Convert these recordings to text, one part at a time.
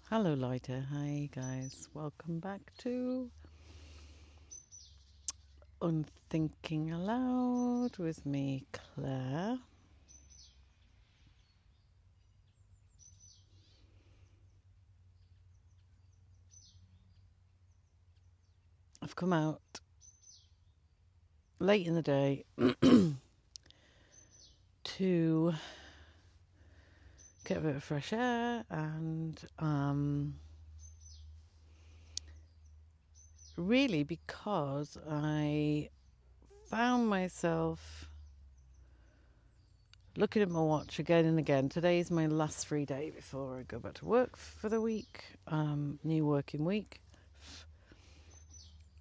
Hello, Lighter. Hi, guys. Welcome back to Unthinking Aloud with me, Claire. I've come out late in the day to get a bit of fresh air and really because I found myself looking at my watch again and again. Today is my last free day before I go back to work for the week, new working week.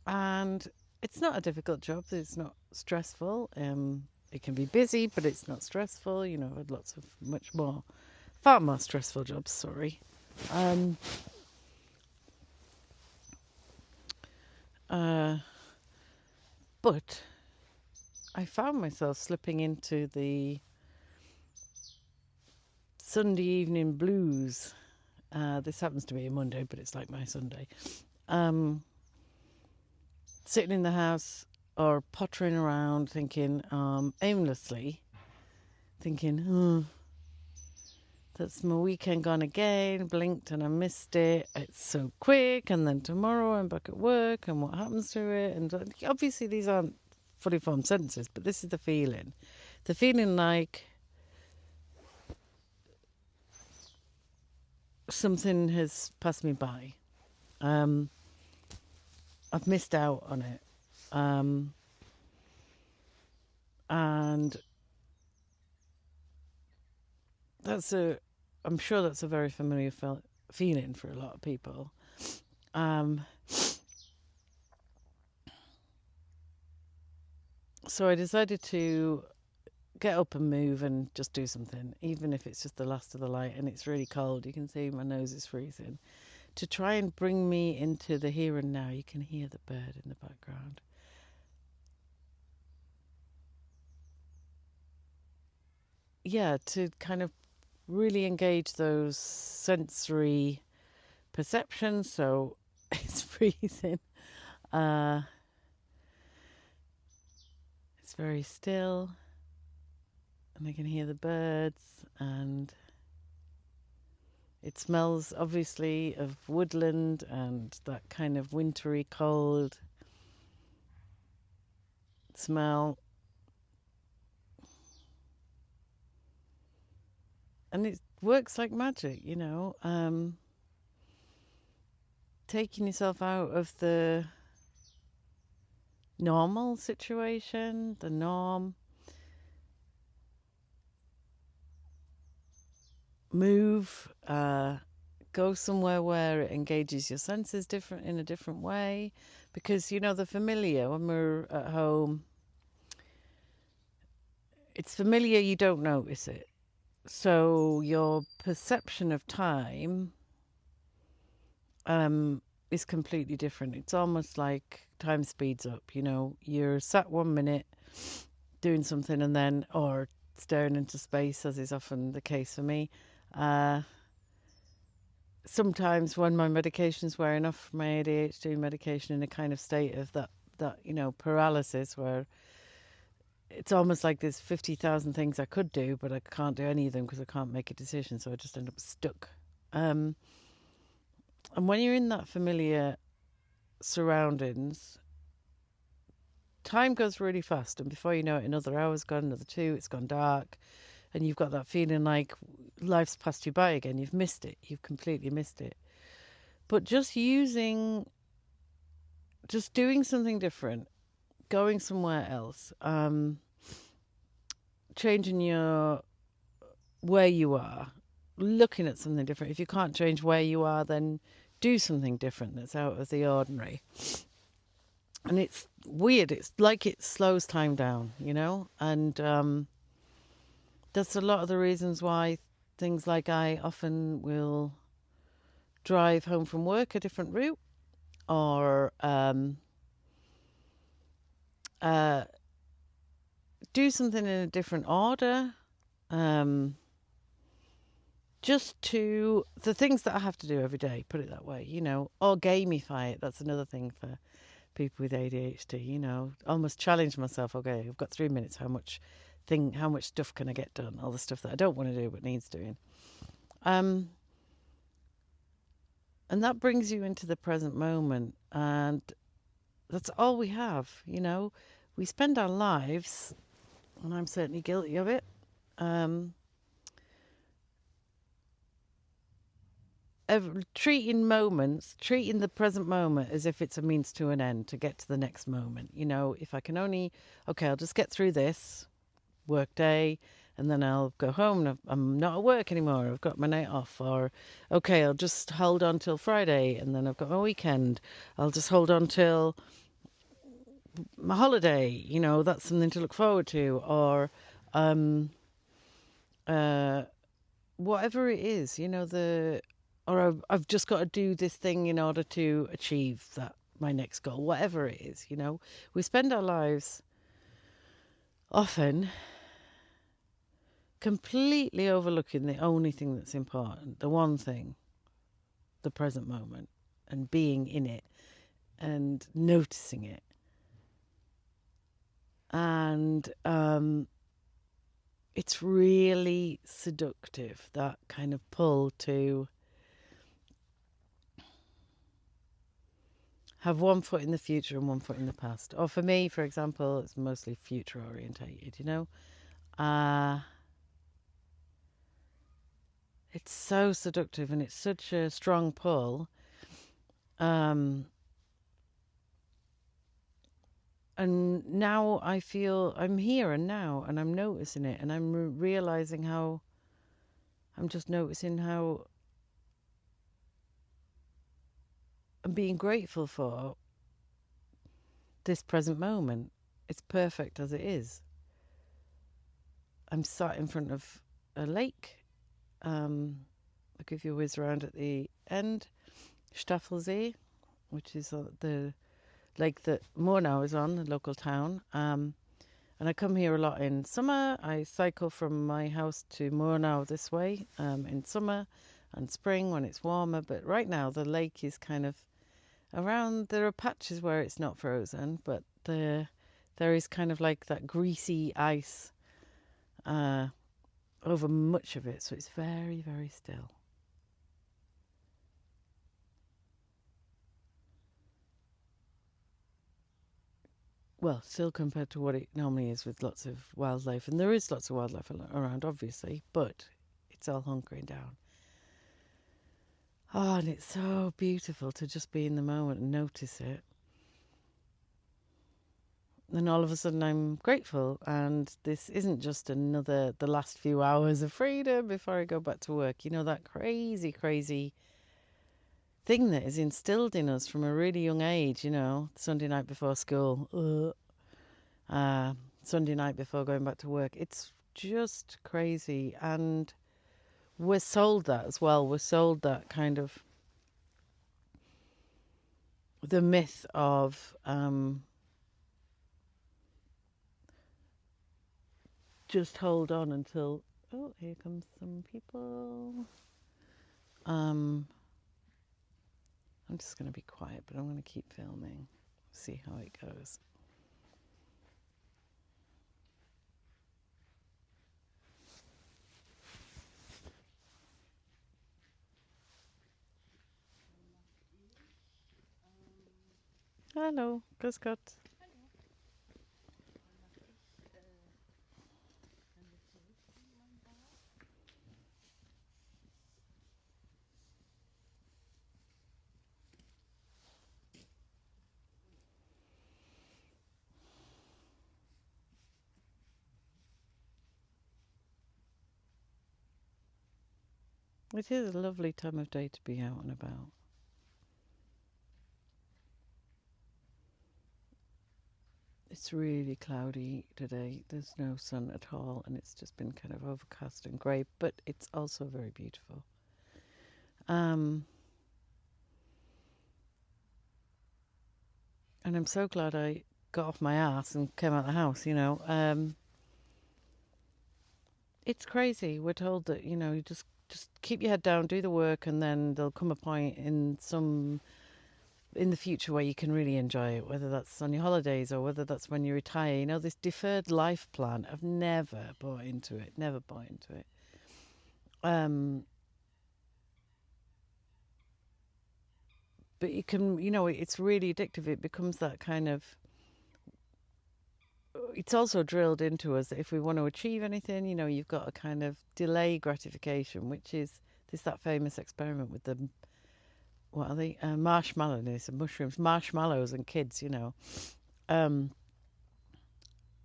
And it's not a difficult job. It's not stressful. It can be busy, but it's not stressful. You know, I've had lots of far more stressful jobs. Sorry. Um, uh, but I found myself slipping into the Sunday evening blues. This happens to be a Monday, but it's like my Sunday. Sitting in the house or pottering around, thinking aimlessly, thinking, that's my weekend gone again. Blinked and I missed it. It's so quick. And then tomorrow I'm back at work. And what happens to it? And obviously these aren't fully formed sentences, but this is the feeling. The feeling like something has passed me by. I've missed out on it. And I'm sure that's a very familiar feeling for a lot of people. So I decided to get up and move and just do something, even if it's just the last of the light and it's really cold. You can see my nose is freezing. To try and bring me into the here and now. You can hear the bird in the background. Yeah, to kind of really engage those sensory perceptions. So it's freezing. Uh, it's very still. And I can hear the birds, and it smells obviously of woodland and that kind of wintry cold smell. And it works like magic, you know. Taking yourself out of the normal situation, the norm, move, go somewhere where it engages your senses different in a different way. Because, you know, the familiar, when we're at home, it's familiar, you don't notice it. So your perception of time is completely different. It's almost like time speeds up. You know, you're sat 1 minute doing something and then, or staring into space, as is often the case for me. Sometimes when my medication's wearing off, my ADHD medication, in a kind of state of that paralysis, where it's almost like there's 50,000 things I could do, but I can't do any of them because I can't make a decision. So I just end up stuck. And when you're in that familiar surroundings, time goes really fast. And before you know it, another hour's gone, another two, it's gone dark. And you've got that feeling like life's passed you by again. You've missed it. You've completely missed it. But just doing something different, going somewhere else, changing where you are, looking at something different. If you can't change where you are, then do something different that's out of the ordinary. And it's weird. It's like it slows time down, you know? And that's a lot of the reasons why things like I often will drive home from work a different route, or do something in a different order. just to the things that I have to do every day, put it that way, or gamify it. That's another thing for people with ADHD, almost challenge myself. Okay, I've got 3 minutes. How much stuff can I get done? All the stuff that I don't want to do but needs doing. And that brings you into the present moment, and that's all we have. We spend our lives, and I'm certainly guilty of it. Treating the present moment as if it's a means to an end to get to the next moment. If I can only, okay, I'll just get through this work day and then I'll go home and I'm not at work anymore. I've got my night off. Or, okay, I'll just hold on till Friday and then I've got my weekend. I'll just hold on till my holiday. That's something to look forward to. Or, whatever it is, or I've just got to do this thing in order to achieve my next goal, whatever it is, we spend our lives often completely overlooking the only thing that's important, the one thing, the present moment, and being in it and noticing it. And it's really seductive, that kind of pull to have one foot in the future and one foot in the past. Or for me, for example, it's mostly future orientated, It's so seductive and it's such a strong pull. And now I feel I'm here and now, and I'm noticing it, and I'm realizing how I'm being grateful for this present moment. It's perfect as it is. I'm sat in front of a lake. I'll give you a whiz around at the end. Staffelsee, which is the lake that Murnau is on, the local town. And I come here a lot in summer. I cycle from my house to Murnau this way in summer and spring when it's warmer. But right now the lake is kind of around. There are patches where it's not frozen, but there is kind of like that greasy ice over much of it, so it's very, very still. Well, still compared to what it normally is with lots of wildlife, and there is lots of wildlife around, obviously, but it's all hunkering down. Oh, and it's so beautiful to just be in the moment and notice it. And all of a sudden I'm grateful, and this isn't just the last few hours of freedom before I go back to work. That crazy, crazy thing that is instilled in us from a really young age, Sunday night before school, Sunday night before going back to work. It's just crazy, and we're sold that as well. We're sold that kind of the myth of just hold on until, oh, here comes some people. I'm just going to be quiet, but I'm going to keep filming, see how it goes. Hallo, grüß Gott. It is a lovely time of day to be out and about. It's really cloudy today. There's no sun at all, and it's just been kind of overcast and grey, but it's also very beautiful. And I'm so glad I got off my ass and came out of the house, It's crazy. We're told that, you just just keep your head down, do the work, and then there'll come a point in the future where you can really enjoy it, whether that's on your holidays or whether that's when you retire. You know, this deferred life plan, I've never bought into it, never bought into it. But you can, you know, it's really addictive. It becomes that kind of, it's also drilled into us that if we want to achieve anything, you know, you've got a kind of delay gratification, which is there's that famous experiment with the, what are they? Marshmallows and mushrooms, marshmallows and kids, you know, um,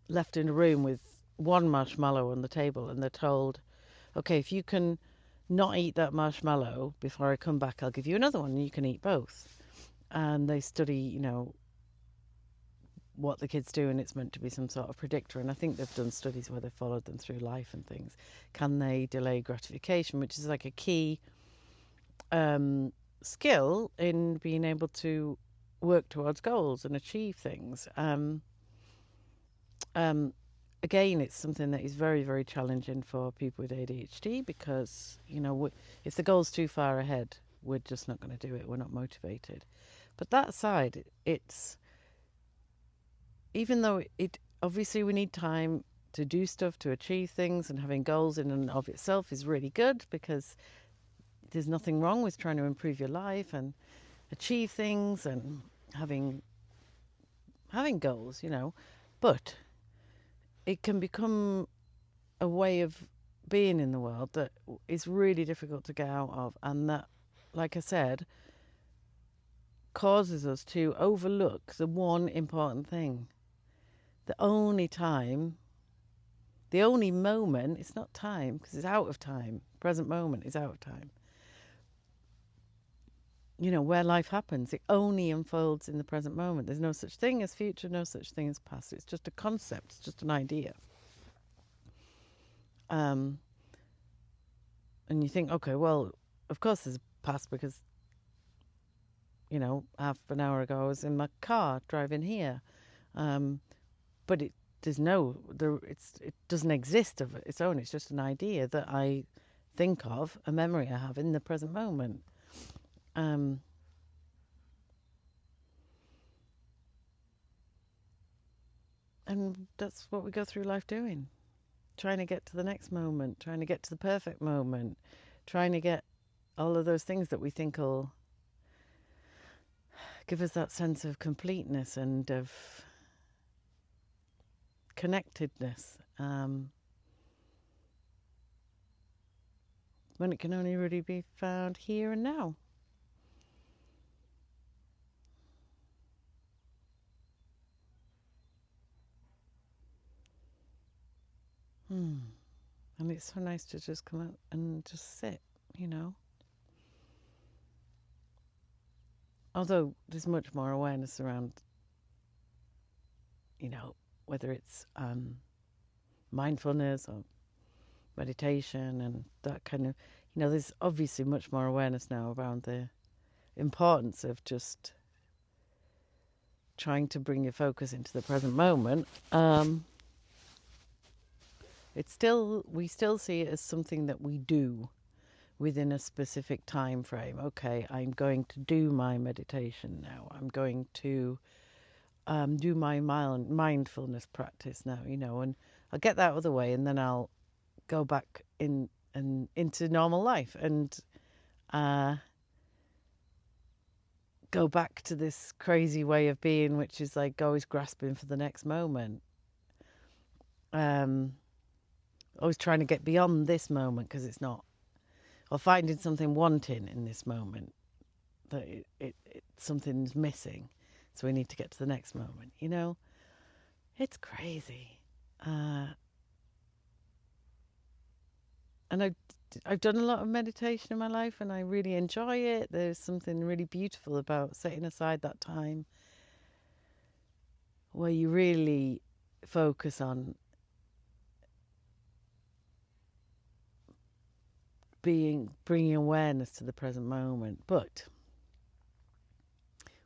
left in a room with one marshmallow on the table, and they're told, okay, if you can not eat that marshmallow before I come back, I'll give you another one and you can eat both. And they study, you know, what the kids do, and it's meant to be some sort of predictor. And I think they've done studies where they've followed them through life and things. Can they delay gratification, which is like a key skill in being able to work towards goals and achieve things. Again, it's something that is very, very challenging for people with ADHD because, you know, if the goal's too far ahead, we're just not going to do it. We're not motivated. But that aside, it's, even though it obviously we need time to do stuff, to achieve things, and having goals in and of itself is really good because there's nothing wrong with trying to improve your life and achieve things and having goals, you know. But it can become a way of being in the world that is really difficult to get out of, and that, like I said, causes us to overlook the one important thing. The only moment, it's not time because it's out of time. Present moment is out of time. You know, where life happens, it only unfolds in the present moment. There's no such thing as future, no such thing as past. It's just a concept, it's just an idea. And you think, okay, well, of course there's past because, you know, half an hour ago I was in my car driving here. But it doesn't exist of its own. It's just an idea that I think of, a memory I have in the present moment. And that's what we go through life doing. Trying to get to the next moment, trying to get to the perfect moment, trying to get all of those things that we think will give us that sense of completeness and of connectedness, when it can only really be found here and now. And it's so nice to just come out and just sit, you know. Although there's much more awareness around, you know, whether it's mindfulness or meditation and that kind of, you know, there's obviously much more awareness now around the importance of just trying to bring your focus into the present moment. We still see it as something that we do within a specific time frame. Okay, I'm going to do my meditation now. I'm going to do my mindfulness practice now, you know, and I'll get that out of the way, and then I'll go back into normal life and go back to this crazy way of being, which is like always grasping for the next moment. Always trying to get beyond this moment because it's not, or finding something wanting in this moment that something's missing, so we need to get to the next moment. You know, it's crazy, and I've done a lot of meditation in my life, and I really enjoy it. There's something really beautiful about setting aside that time where you really focus on bringing awareness to the present moment. But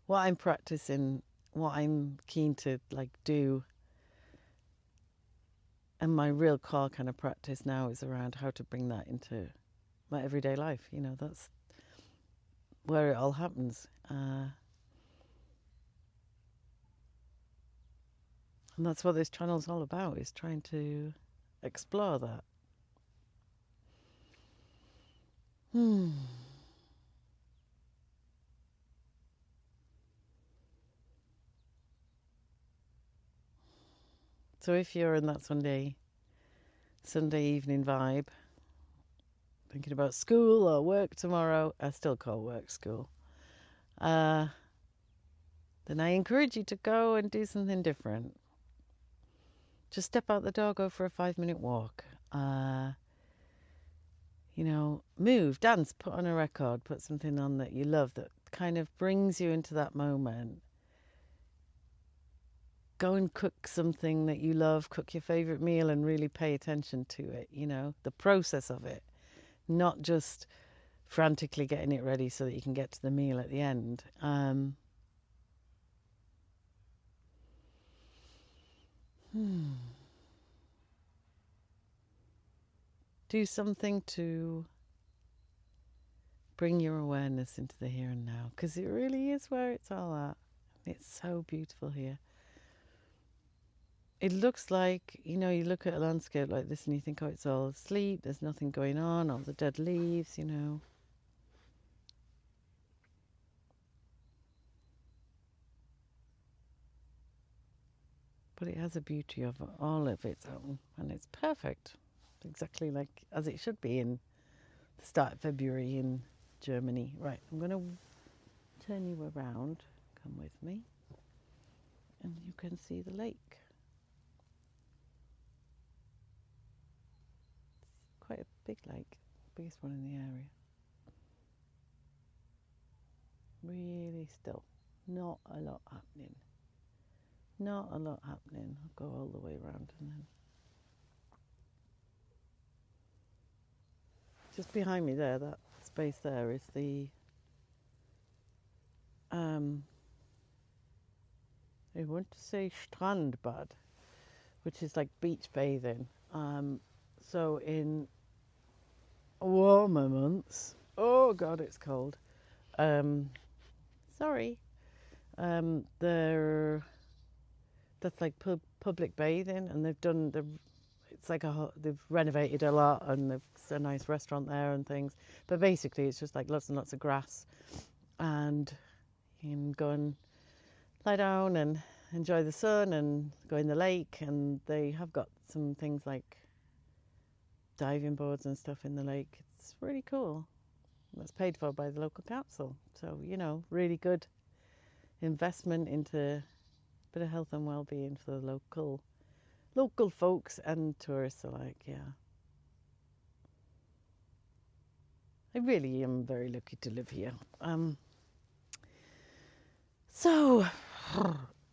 what I'm practicing, what I'm keen to like do, and my real core kind of practice now is around how to bring that into my everyday life. You know, that's where it all happens. And that's what this channel's all about, is trying to explore that. So if you're in that Sunday evening vibe, thinking about school or work tomorrow, I still call work school, then I encourage you to go and do something different. Just step out the door, go for a 5-minute walk. Move, dance, put on a record, put something on that you love that kind of brings you into that moment. Go and cook something that you love, cook your favourite meal and really pay attention to it, the process of it, not just frantically getting it ready so that you can get to the meal at the end. Do something to bring your awareness into the here and now, because it really is where it's all at. It's so beautiful here. It looks like, you look at a landscape like this and you think, oh, it's all asleep, there's nothing going on, all the dead leaves, But it has a beauty of all of its own, and it's perfect, exactly like as it should be in the start of February in Germany. Right, I'm going to turn you around. Come with me, and you can see the lake. It's quite a big lake, biggest one in the area. Really still, not a lot happening. Not a lot happening. I'll go all the way around and then just behind me there, that space there is the I want to say Strandbad, which is like beach bathing. So in warmer months, oh god, it's cold. Sorry. That's like public bathing, and it's like they've renovated a lot, and there's a nice restaurant there and things. But basically, it's just like lots and lots of grass, and you can go and lie down and enjoy the sun and go in the lake. And they have got some things like diving boards and stuff in the lake. It's really cool. That's paid for by the local council. So, really good investment into a bit of health and well-being for the local folks and tourists alike. Yeah, I really am very lucky to live here. So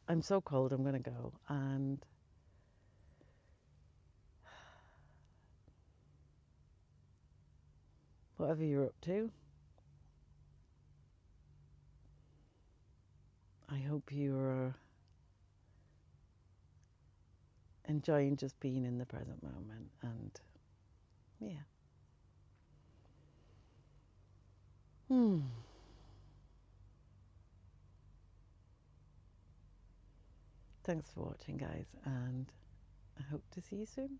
I'm so cold, I'm gonna go, and whatever you're up to, I hope you're enjoying just being in the present moment. And yeah. Thanks for watching, guys, and I hope to see you soon.